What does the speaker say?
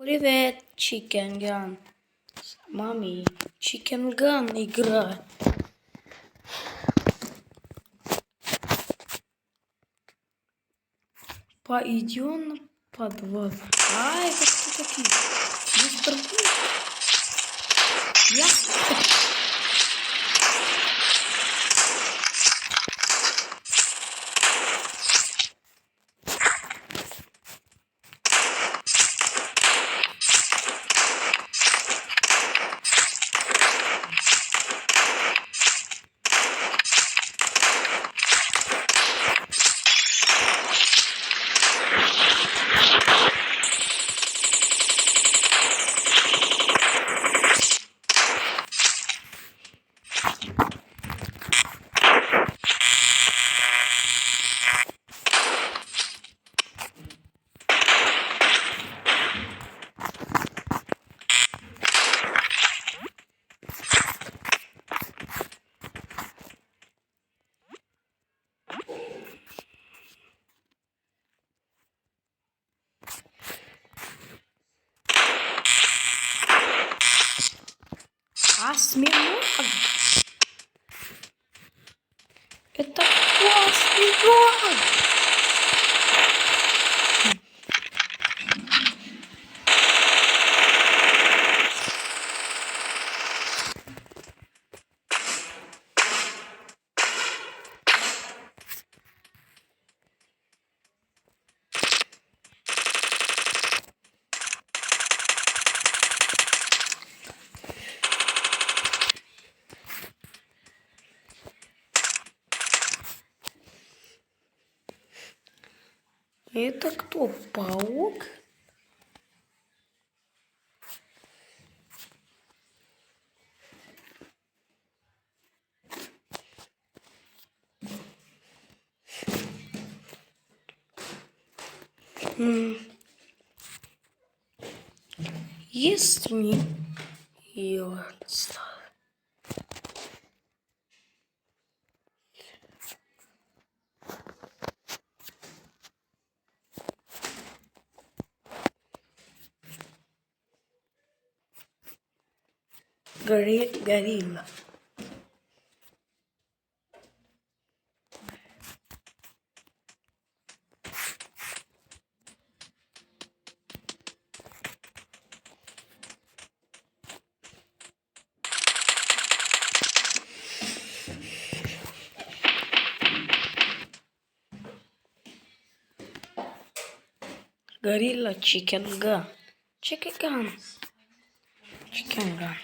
Привет, Chicken Gun. Мами, Chicken Gun игра. Пойдем на подвал. А, это кто такие? Мистер Бин? Я... Осьминог? Это осьминог! Это кто? Паук? Есть мне ее отца. Горилла. Горилла, Chicken Gun. Chicken Gun. Chicken Gun.